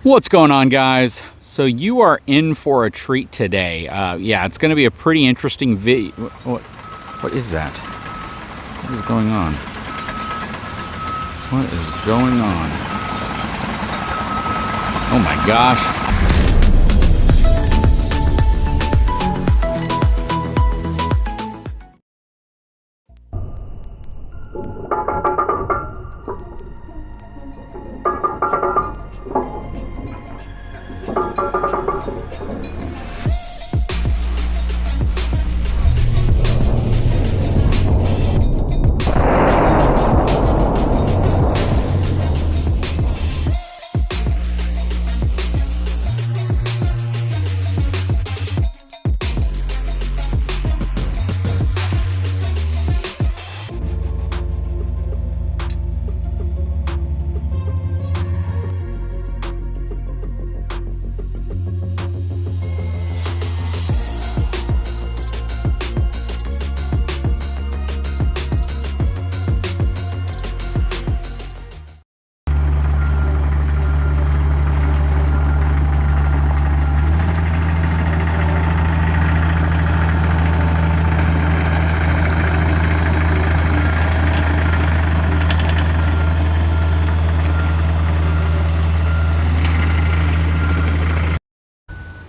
What's going on, guys? So you are in for a treat today. Yeah, it's going to be a pretty interesting video. What is that? What is going on? What is going on? Oh my gosh.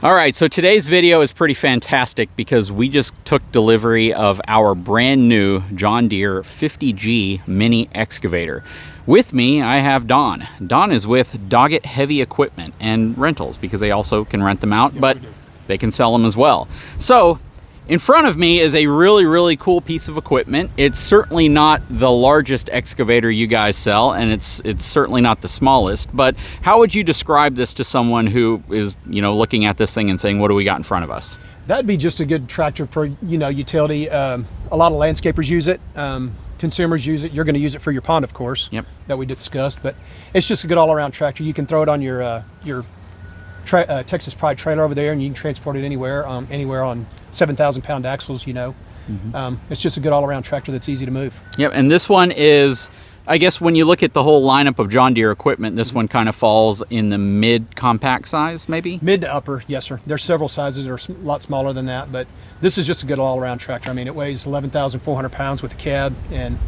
All right, so today's video is pretty fantastic because we just took delivery of our brand new John Deere 50G mini excavator. With me, I have Don. Don is with Doggett Heavy Equipment and Rentals because they also can rent them out, but they can sell them as well. So in front of me is a really cool piece of equipment. It's certainly not the largest excavator you guys sell, and it's certainly not the smallest, but how would you describe this to someone who is, looking at this thing and saying, what do we got in front of us? That'd be just a good tractor for, utility. A lot of landscapers use it. Consumers use it. You're going to use it for your pond, of course. Yep. That we discussed, but it's just a good all-around tractor. You can throw it on your Texas Pride trailer over there, and you can transport it anywhere on 7,000-pound axles. It's just a good all-around tractor that's easy to move. Yep, and this one is, I guess, when you look at the whole lineup of John Deere equipment, this one kind of falls in the mid-compact size, maybe? Mid to upper, yes, sir. There's several sizes that are a lot smaller than that, but this is just a good all-around tractor. I mean, it weighs 11,400 pounds with a cab, and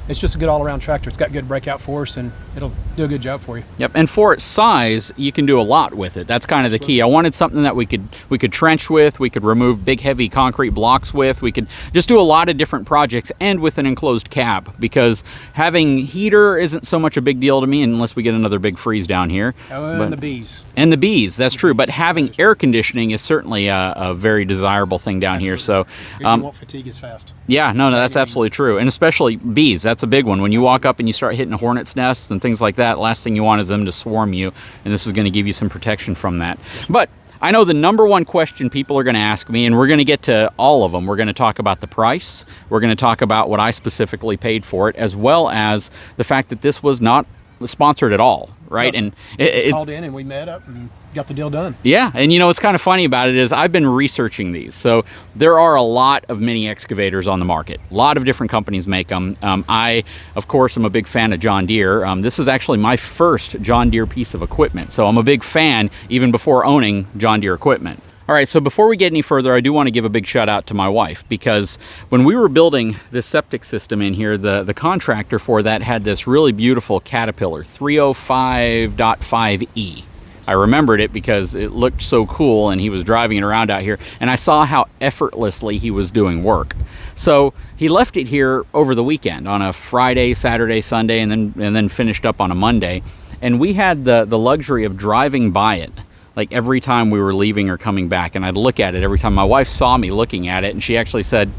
it's just a good all-around tractor. It's got good breakout force, and it'll do a good job for you. Yep, and for its size, you can do a lot with it. That's kind of the key. I wanted something that we could trench with, we could remove big, heavy concrete blocks with, we could just do a lot of different projects, and with an enclosed cab, because having heater isn't so much a big deal to me unless we get another big freeze down here. And the bees. And the bees, that's true. But having air conditioning is certainly a very desirable thing down here. So you won't fatigue as fast. Yeah, no, that's absolutely true. And especially bees, that's a big one. When you walk up and you start hitting hornets' nests and things like that, last thing you want is them to swarm you, and this is going to give you some protection from that. But I know the number one question people are going to ask me, and we're going to get to all of them. We're going to talk about the price. We're going to talk about what I specifically paid for it, as well as the fact that this was not sponsored at all, right? Yes. And it's called in, and we met up and got the deal done. Yeah, and what's kind of funny about it is I've been researching these. So there are a lot of mini excavators on the market. A lot of different companies make them. I, of course, am a big fan of John Deere. This is actually my first John Deere piece of equipment. So I'm a big fan even before owning John Deere equipment. All right, so before we get any further, I do want to give a big shout out to my wife, because when we were building this septic system in here, the contractor for that had this really beautiful Caterpillar 305.5E. I remembered it because it looked so cool, and he was driving it around out here, and I saw how effortlessly he was doing work. So he left it here over the weekend on a Friday, Saturday, Sunday, and then finished up on a Monday. And we had the luxury of driving by it like every time we were leaving or coming back, and I'd look at it every time. My wife saw me looking at it, and she actually said,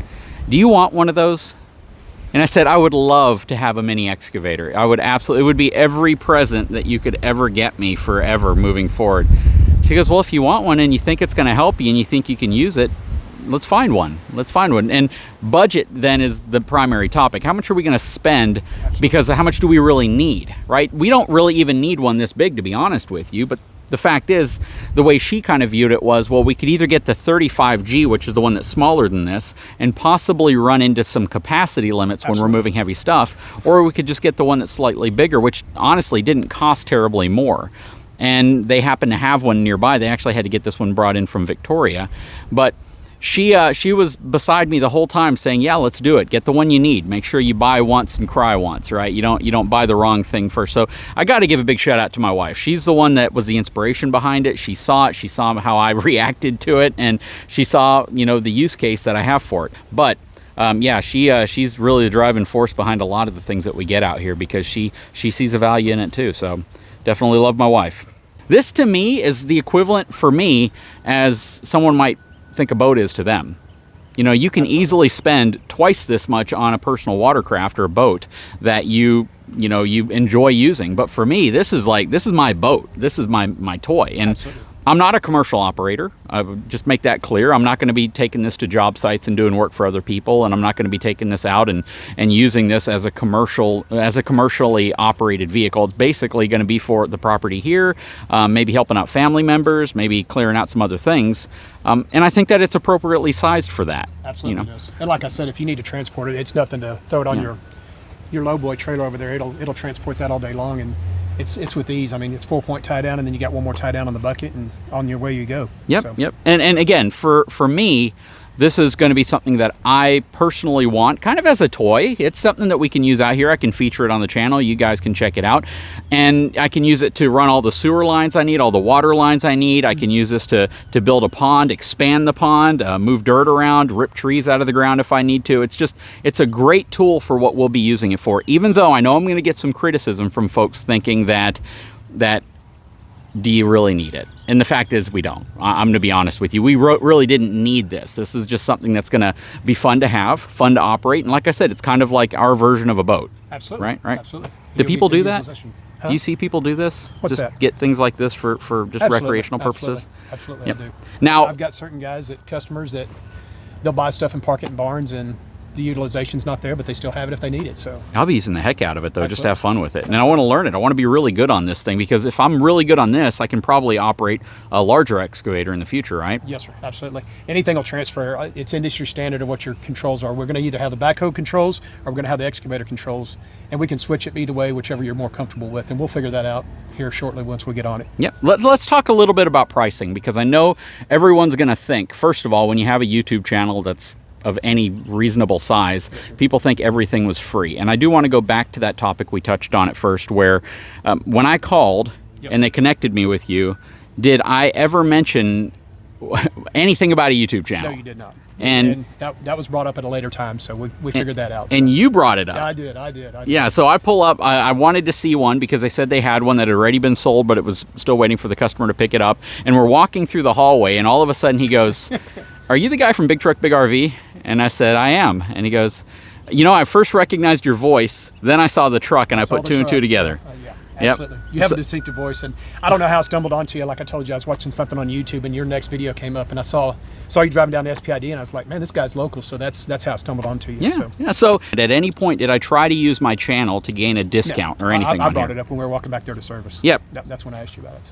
"Do you want one of those?" And I said, I would love to have a mini excavator. I would absolutely, it would be every present that you could ever get me forever moving forward. She goes, well, if you want one and you think it's going to help you and you think you can use it, let's find one. Let's find one. And budget then is the primary topic. How much are we going to spend? Absolutely. Because how much do we really need, right? We don't really even need one this big, to be honest with you, but the fact is, the way she kind of viewed it was, well, we could either get the 35G, which is the one that's smaller than this, and possibly run into some capacity limits when we're moving heavy stuff, or we could just get the one that's slightly bigger, which honestly didn't cost terribly more. and they happened to have one nearby. They actually had to get this one brought in from Victoria, but she was beside me the whole time saying, yeah, let's do it. Get the one you need. Make sure you buy once and cry once, right? You don't buy the wrong thing first. So I got to give a big shout out to my wife. She's the one that was the inspiration behind it. She saw it. She saw how I reacted to it, and she saw, the use case that I have for it. But yeah, she's really the driving force behind a lot of the things that we get out here, because she sees a value in it too. So definitely love my wife. This to me is the equivalent for me as someone might think a boat is to them. You can Absolutely. Easily spend twice this much on a personal watercraft or a boat that you enjoy using. But for me, this is my boat. This is my toy. And Absolutely. I'm not a commercial operator. I would just make that clear. I'm not going to be taking this to job sites and doing work for other people, and I'm not going to be taking this out and using this as a commercially operated vehicle. It's basically going to be for the property here, maybe helping out family members, maybe clearing out some other things. And I think that it's appropriately sized for that. Absolutely. It is. And like I said, if you need to transport it, it's nothing to throw it on your lowboy trailer over there. It'll transport that all day long, and it's with ease. I mean, it's 4-point tie down, and then you got one more tie down on the bucket, and on your way you go. Yep. And again, for me, this is going to be something that I personally want kind of as a toy. It's something that we can use out here. I can feature it on the channel. You guys can check it out. And I can use it to run all the sewer lines I need, all the water lines I need. I can use this to build a pond, expand the pond, move dirt around, rip trees out of the ground if I need to. It's a great tool for what we'll be using it for, even though I know I'm going to get some criticism from folks thinking that do you really need it? And the fact is we don't. I'm going to be honest with you. We really didn't need this. This is just something that's going to be fun to have, fun to operate. And like I said, it's kind of like our version of a boat. Absolutely. Right? Absolutely. Do people do that? Huh? Do you see people do this? What's just that? Get things like this for just Absolutely. Recreational purposes? Absolutely. Yep. I do. Now, I've got certain customers that they'll buy stuff and park it in barns, and the utilization's not there, but they still have it if they need it. So I'll be using the heck out of it though, Absolutely. just to have fun with it. And I want to learn it. I want to be really good on this thing, because if I'm really good on this, I can probably operate a larger excavator in the future, right? Yes, sir. Absolutely. Anything will transfer. It's industry standard of what your controls are. We're going to either have the backhoe controls or we're going to have the excavator controls, and we can switch it either way, whichever you're more comfortable with, and we'll figure that out here shortly once we get on it. Yep. Let's talk a little bit about pricing, because I know everyone's going to think, first of all, when you have a YouTube channel that's of any reasonable size, people think everything was free. And I do want to go back to that topic we touched on at first, where when I called and they connected me with you, did I ever mention anything about a YouTube channel? No, you did not. And that was brought up at a later time, so we figured that out. And you brought it up. Yeah, I did. Yeah, so I pull up, I wanted to see one because they said they had one that had already been sold, but it was still waiting for the customer to pick it up. And we're walking through the hallway, and all of a sudden he goes, "Are you the guy from Big Truck Big RV?" And I said, "I am." And he goes, "I first recognized your voice, then I saw the truck, and I put two and two together." Yeah, absolutely. Yep. You have a distinctive voice, and I don't know how I stumbled onto you. Like I told you, I was watching something on YouTube, and your next video came up, and I saw you driving down the SPID, and I was like, man, this guy's local, so that's how I stumbled onto you. So at any point, did I try to use my channel to gain a discount or anything? I brought it up when we were walking back there to service. Yep. That's when I asked you about it.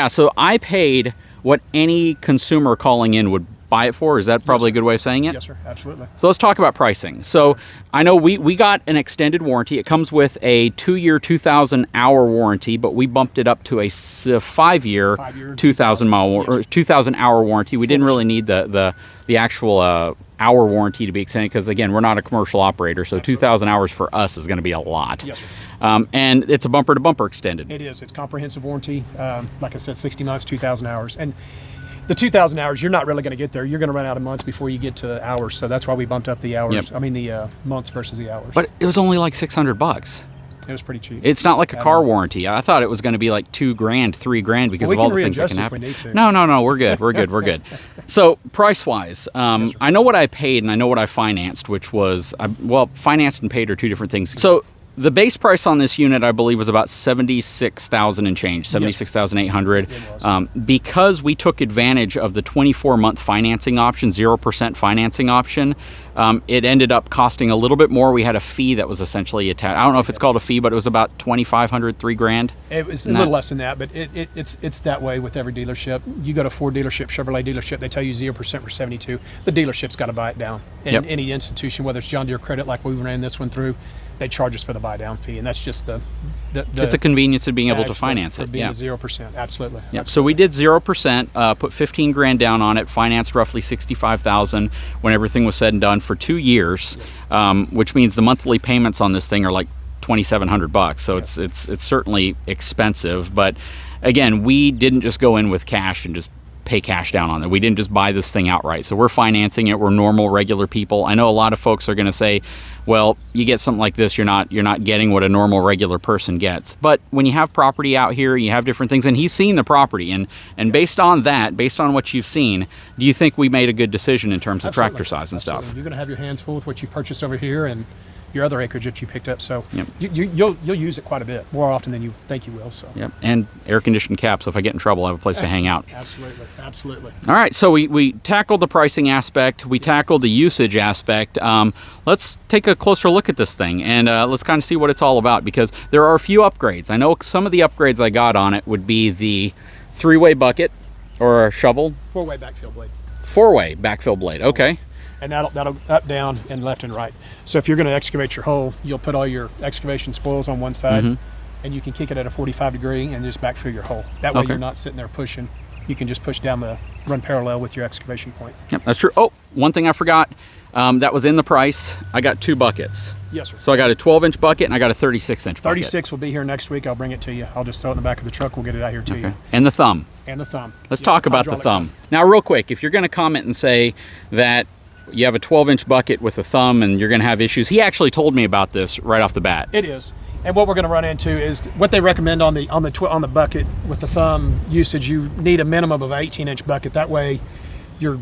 So I paid what any consumer calling in would buy it for. Is that probably a good way of saying it? Yes, sir. Absolutely. So let's talk about pricing. So I know we got an extended warranty. It comes with a 2-year, 2,000-hour warranty, but we bumped it up to a 5-year, 2,000-hour warranty. We didn't really need the actual hour warranty to be extended, because again, we're not a commercial operator, so 2,000 hours for us is going to be a lot. Yes, sir. And it's a bumper to bumper extended. It is. It's comprehensive warranty. Like I said, 60 months, 2,000 hours. And the 2,000 hours, you're not really going to get there. You're going to run out of months before you get to hours. So that's why we bumped up the hours. Yep. I mean, the months versus the hours. But it was only like $600. It was pretty cheap. It's not like a car warranty. I thought it was going to be like $2,000, $3,000 because of all the things that can happen. No, we're good. We're good. So price-wise, yes, I know what I paid and I know what I financed, which was financed and paid are two different things. So the base price on this unit, I believe, was about $76,000 and change, $76,800. Because we took advantage of the 24-month financing option, 0% financing option, it ended up costing a little bit more. We had a fee that was essentially attached. I don't know if it's called a fee, but it was about $2,500, $3,000. It was a little less than that, but it's that way with every dealership. You go to Ford dealership, Chevrolet dealership, they tell you 0% for 72. The dealership's got to buy it down. And any institution, whether it's John Deere Credit, like we ran this one through, they charge us for the buy down fee, and that's just the it's a convenience of being able to finance it. Being 0%, absolutely. Yep. So we did 0%, put 15 grand down on it, financed roughly 65,000 when everything was said and done for 2 years, which means the monthly payments on this thing are like $2,700. So it's certainly expensive, but again, we didn't just go in with cash and just pay cash down on it. We didn't just buy this thing outright. So we're financing it. We're normal, regular people. I know a lot of folks are going to say, well, you get something like this, you're not getting what a normal, regular person gets. But when you have property out here, you have different things, and he's seen the property, and based on that, based on what you've seen, do you think we made a good decision in terms of tractor size and stuff? You're going to have your hands full with what you've purchased over here and your other acreage that you picked up, so you'll use it quite a bit, more often than you think you will. So and air-conditioned cap, so if I get in trouble, I have a place to hang out. Absolutely. All right, so we tackled the pricing aspect, we tackled the usage aspect. Let's take a closer look at this thing, and let's kind of see what it's all about, because there are a few upgrades. I know some of the upgrades I got on it would be the 3-way bucket or a shovel. 4-way backfill blade. 4-way backfill blade, okay. And that'll up, down, and left and right. So if you're going to excavate your hole, you'll put all your excavation spoils on one side, and you can kick it at a 45 degree and just backfill your hole. That way you're not sitting there pushing. You can just push down run parallel with your excavation point. Yep, that's true. Oh, one thing I forgot, that was in the price. I got 2 buckets. Yes, sir. So I got a 12-inch bucket and I got a 36-inch bucket. 36 will be here next week. I'll bring it to you. I'll just throw it in the back of the truck. We'll get it out here to you. And the thumb. Let's talk about the thumb. Now, real quick, if you're going to comment and say that you have a 12-inch bucket with a thumb and you're going to have issues, he actually told me about this right off the bat. It is. And what we're going to run into is what they recommend on the bucket with the thumb usage. You need a minimum of an 18-inch bucket. That way your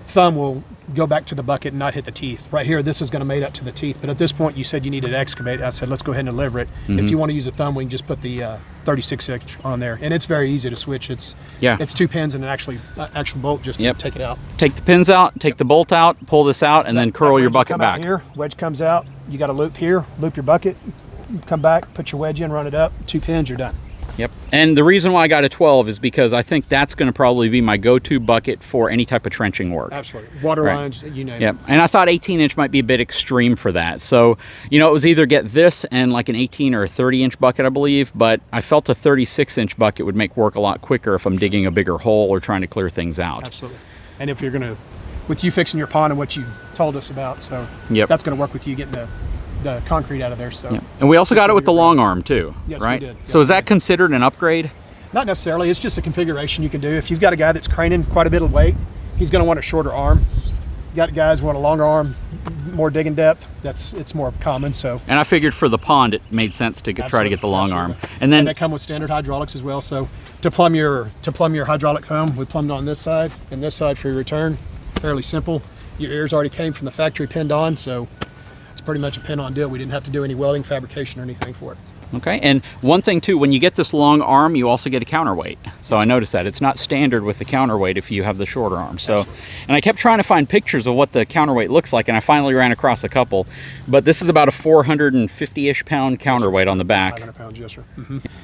thumb will go back to the bucket and not hit the teeth. Right here, this is going to mate up to the teeth. But at this point, you said you needed to excavate. I said, let's go ahead and deliver it. If you want to use a thumb, we can just put the 36-inch on there. And it's very easy to switch. It's 2 pins and an actual bolt just to take it out. Take the pins out, take the bolt out, pull this out, and then curl your bucket back. Here, wedge comes out. You got a loop here, loop your bucket, come back, put your wedge in, run it up, 2 pins, you're done. Yep. And the reason why I got a 12 is because I think that's going to probably be my go-to bucket for any type of trenching work. Absolutely. Water lines, you name it. And I thought 18-inch might be a bit extreme for that. So, it was either get this and like an 18 or a 30-inch bucket, I believe, but I felt a 36-inch bucket would make work a lot quicker if I'm digging a bigger hole or trying to clear things out. Absolutely. And if you're going to, with you fixing your pond and what you told us about, so that's going to work with you getting the concrete out of there. So and we also got it with the long arm too. Yes, right? we did. Yes, so is that considered an upgrade? Not necessarily. It's just a configuration you can do. If you've got a guy that's craning quite a bit of weight, he's going to want a shorter arm. You got guys who want a longer arm, more digging depth. It's more common. So. And I figured for the pond it made sense to try to get the long arm. And then they come with standard hydraulics as well. So to plumb your hydraulic thumb, we plumbed on this side and this side for your return. Fairly simple. Your ears already came from the factory pinned on, so it's pretty much a pin-on deal. We didn't have to do any welding, fabrication, or anything for it. Okay, and one thing too, when you get this long arm, you also get a counterweight. So I noticed that it's not standard with the counterweight if you have the shorter arm. So, and I kept trying to find pictures of what the counterweight looks like, and I finally ran across a couple. But this is about a 450-ish pound counterweight on the back. 500 pounds, yes, sir.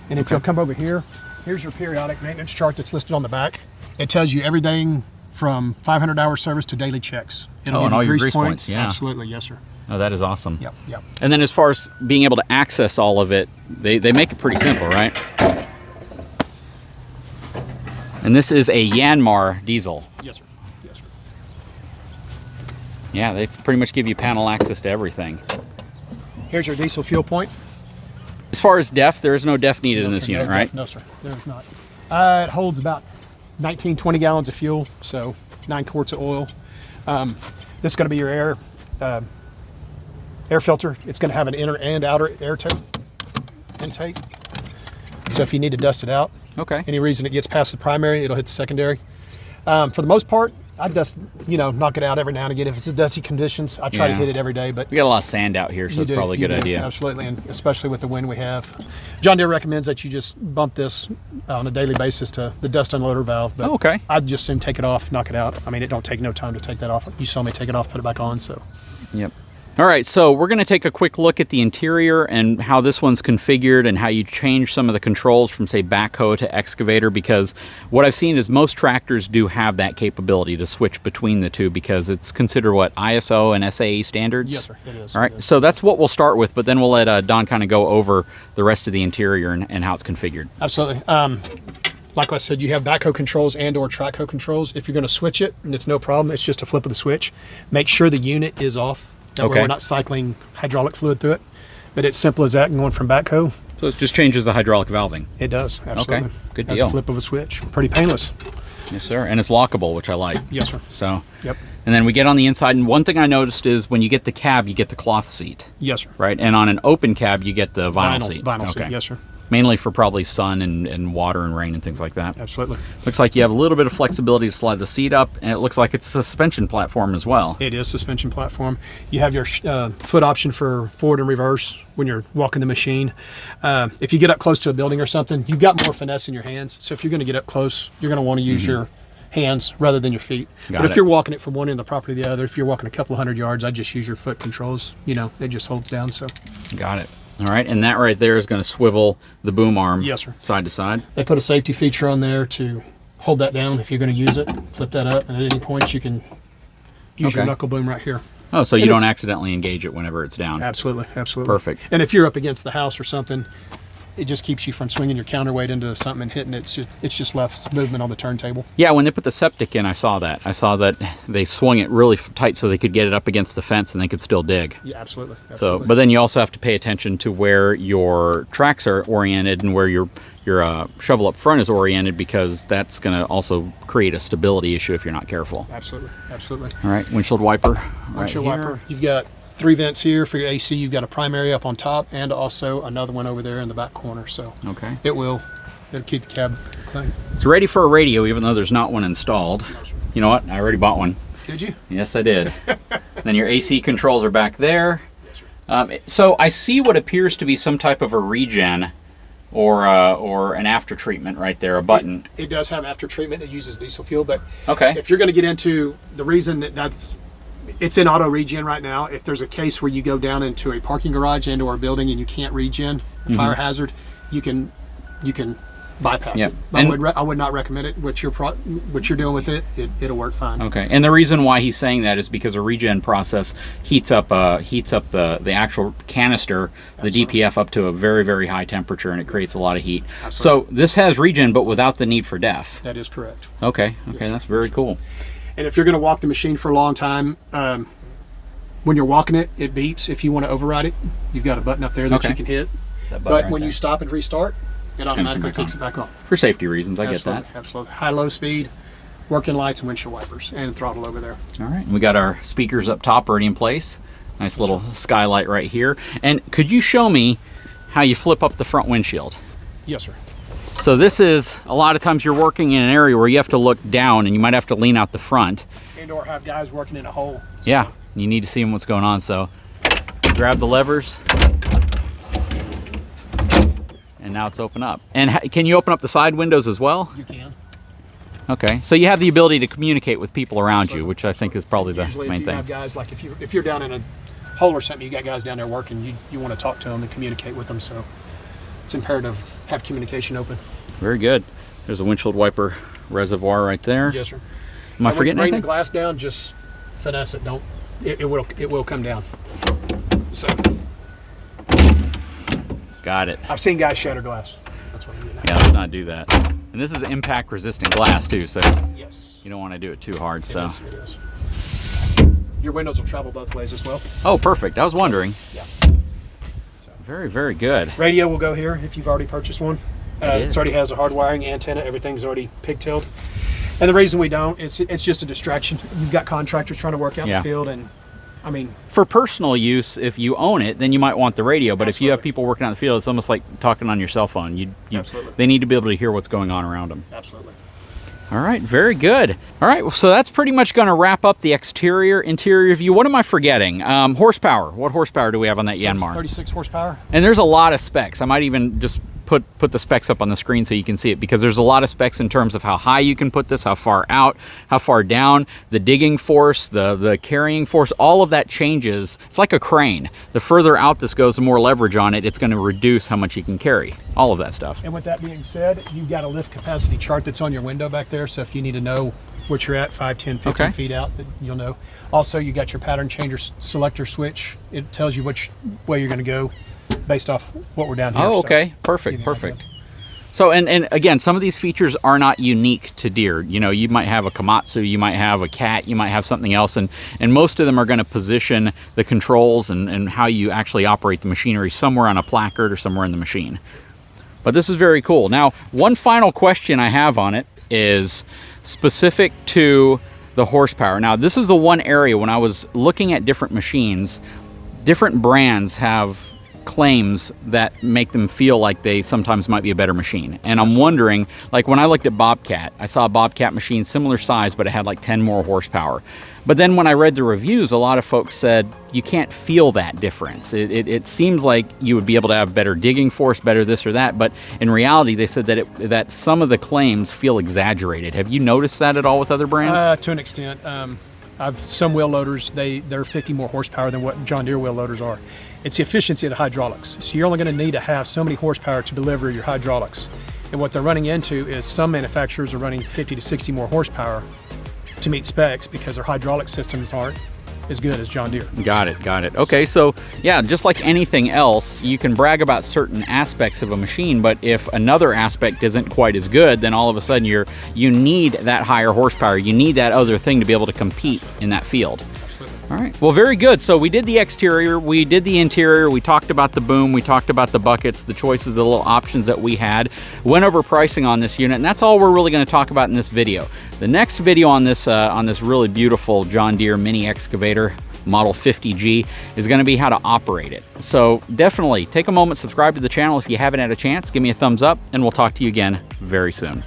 And if you'll come over here, here's your periodic maintenance chart that's listed on the back. It tells you everything from 500 hour service to daily checks. It'll and all your grease points. Yeah. Absolutely, yes, sir. Oh, that is awesome. Yep. And then as far as being able to access all of it, they make it pretty simple, right? And this is a Yanmar diesel. Yes, sir. Yeah, they pretty much give you panel access to everything. Here's your diesel fuel point. As far as depth, there is no depth needed in this unit, right? No, sir. There's not. It holds about 19, 20 gallons of fuel, so 9 quarts of oil. This is going to be your air filter. It's going to have an inner and outer air intake. So if you need to dust it out, any reason it gets past the primary, it'll hit the secondary. For the most part, I dust, knock it out every now and again. If it's dusty conditions, I try to hit it every day. But we got a lot of sand out here, so it's probably a good idea. Absolutely, and especially with the wind we have. John Deere recommends that you just bump this on a daily basis to the dust unloader valve. But I'd just soon take it off, knock it out. I mean, it don't take no time to take that off. You saw me take it off, put it back on. So. Yep. All right, so we're going to take a quick look at the interior and how this one's configured and how you change some of the controls from, say, backhoe to excavator, because what I've seen is most tractors do have that capability to switch between the two because it's considered, what, ISO and SAE standards? Yes, sir, it is. All right, so that's what we'll start with, but then we'll let Don kind of go over the rest of the interior and how it's configured. Absolutely. Like I said, you have backhoe controls and or track hoe controls. If you're going to switch it, and it's no problem, it's just a flip of the switch. Make sure the unit is off. That way we're not cycling hydraulic fluid through it. But it's simple as that, and going from backhoe. So it just changes the hydraulic valving. It does, absolutely. Okay, good deal. As a flip of a switch. Pretty painless. Yes, sir. And it's lockable, which I like. Yes, sir. So, yep. And then we get on the inside, and one thing I noticed is when you get the cab, you get the cloth seat. Yes, sir. Right? And on an open cab, you get the vinyl seat. Vinyl seat, yes, sir. Mainly for probably sun and water and rain and things like that. Absolutely. Looks like you have a little bit of flexibility to slide the seat up, and it looks like it's a suspension platform as well. It is suspension platform. You have your foot option for forward and reverse when you're walking the machine. If you get up close to a building or something, you've got more finesse in your hands. So if you're going to get up close, you're going to want to use your hands rather than your feet. But if you're walking it from one end of the property to the other, if you're walking a couple of 100 yards, I just use your foot controls. You know, it just holds down. So. Got it. All right, and that right there is going to swivel the boom arm side to side. They put a safety feature on there to hold that down if you're going to use it. Flip that up, and at any point you can use your knuckle boom right here. Oh, so you don't accidentally engage it whenever it's down. Absolutely, absolutely. Perfect. And if you're up against the house or something, it just keeps you from swinging your counterweight into something and hitting it. It's just left movement on the turntable. Yeah, when they put the septic in, I saw that. I saw that they swung it really tight so they could get it up against the fence and they could still dig. Yeah, absolutely. So, but then you also have to pay attention to where your tracks are oriented and where your shovel up front is oriented, because that's going to also create a stability issue if you're not careful. Absolutely, absolutely. All right, windshield wiper. Windshield wiper. You've got 3 vents here for your AC. You've got a primary up on top and also another one over there in the back corner. So it'll keep the cab clean. It's ready for a radio, even though there's not one installed. You know what? I already bought one. Did you? Yes, I did. Then your AC controls are back there. So I see what appears to be some type of a regen or an after treatment right there, a button. It does have after treatment. It uses diesel fuel, but if you're going to get into the reason it's in auto regen right now. If there's a case where you go down into a parking garage and or a building and you can't regen, fire hazard, you can bypass it. I would not recommend it. What you're doing with it'll work fine. Okay. And the reason why he's saying that is because a regen process heats up the actual canister, the DPF, up to a very, very high temperature, and it creates a lot of heat. So this has regen, but without the need for DEF. That is correct. Okay. That's very cool. And if you're going to walk the machine for a long time, when you're walking it, it beeps. If you want to override it, you've got a button up there that you can hit. But when you stop and restart, it automatically kicks it back on. For safety reasons, I get that. Absolutely. High-low speed, working lights and windshield wipers, and throttle over there. All right. We got our speakers up top already in place. Nice little skylight right here. And could you show me how you flip up the front windshield? Yes, sir. So this is, a lot of times you're working in an area where you have to look down and you might have to lean out the front. And or have guys working in a hole. So. Yeah, you need to see what's going on. So grab the levers, and now it's open up. And can you open up the side windows as well? You can. Okay, so you have the ability to communicate with people around you, which I think is probably the Usually main if you thing. have guys, like if you're down in a hole or something, you got guys down there working, you want to talk to them and communicate with them. So it's imperative to have communication open. Very good. There's a windshield wiper reservoir right there. Yes, sir. Am I forgetting anything? Bring the glass down, just finesse it. Don't. It will come down. So. Got it. I've seen guys shatter glass. That's what I mean. Yeah, let's not do that. And this is impact resistant glass too, so yes, you don't want to do it too hard. It is. Your windows will travel both ways as well. Oh, perfect. I was wondering. Yeah. So. Very, very good. Radio will go here if you've already purchased one. It already has a hard wiring, antenna, everything's already pigtailed. And the reason we don't is it's just a distraction. You've got contractors trying to work out in the field, and I mean, for personal use, if you own it, then you might want the radio. But if you have people working out in the field, it's almost like talking on your cell phone. They need to be able to hear what's going on around them. Absolutely. All right, very good. All right, so that's pretty much going to wrap up the interior view. What am I forgetting? Horsepower. What horsepower do we have on that Yanmar? 36 horsepower. And there's a lot of specs. I might even just put the specs up on the screen so you can see it, because there's a lot of specs in terms of how high you can put this, how far out, how far down, the digging force, the carrying force, all of that changes. It's like a crane. The further out this goes, the more leverage on it, it's going to reduce how much you can carry, all of that stuff. And with that being said, you've got a lift capacity chart that's on your window back there, so if you need to know what you're at 5, 10, 15 feet out, that you'll know. Also, you got your pattern changer selector switch. It tells you which way you're going to go based off what we're down here. Oh, okay. So, perfect, perfect. So, and again, some of these features are not unique to Deere. You know, you might have a Komatsu, you might have a Cat, you might have something else, and most of them are going to position the controls and how you actually operate the machinery somewhere on a placard or somewhere in the machine. But this is very cool. Now, one final question I have on it is specific to the horsepower. Now, this is the one area when I was looking at different machines, different brands have claims that make them feel like they sometimes might be a better machine. And I'm wondering, like when I looked at Bobcat, I saw a Bobcat machine similar size, but it had like 10 more horsepower. But then when I read the reviews, a lot of folks said you can't feel that difference. It seems like you would be able to have better digging force, better this or that, but in reality, they said that some of the claims feel exaggerated. Have you noticed that at all with other brands? To an extent. Some wheel loaders, they're 50 more horsepower than what John Deere wheel loaders are. It's the efficiency of the hydraulics. So you're only going to need to have so many horsepower to deliver your hydraulics. And what they're running into is some manufacturers are running 50 to 60 more horsepower to meet specs because their hydraulic systems aren't as good as John Deere. Got it, got it. Okay, so yeah, just like anything else, you can brag about certain aspects of a machine, but if another aspect isn't quite as good, then all of a sudden you need that higher horsepower. You need that other thing to be able to compete in that field. All right, well, very good. So we did the exterior, we did the interior, we talked about the boom, we talked about the buckets, the choices, the little options that we had, went over pricing on this unit, and that's all we're really going to talk about in this video. The next video on this really beautiful John Deere mini excavator, model 50G, is going to be how to operate it. So definitely take a moment, subscribe to the channel if you haven't had a chance, give me a thumbs up, and we'll talk to you again very soon.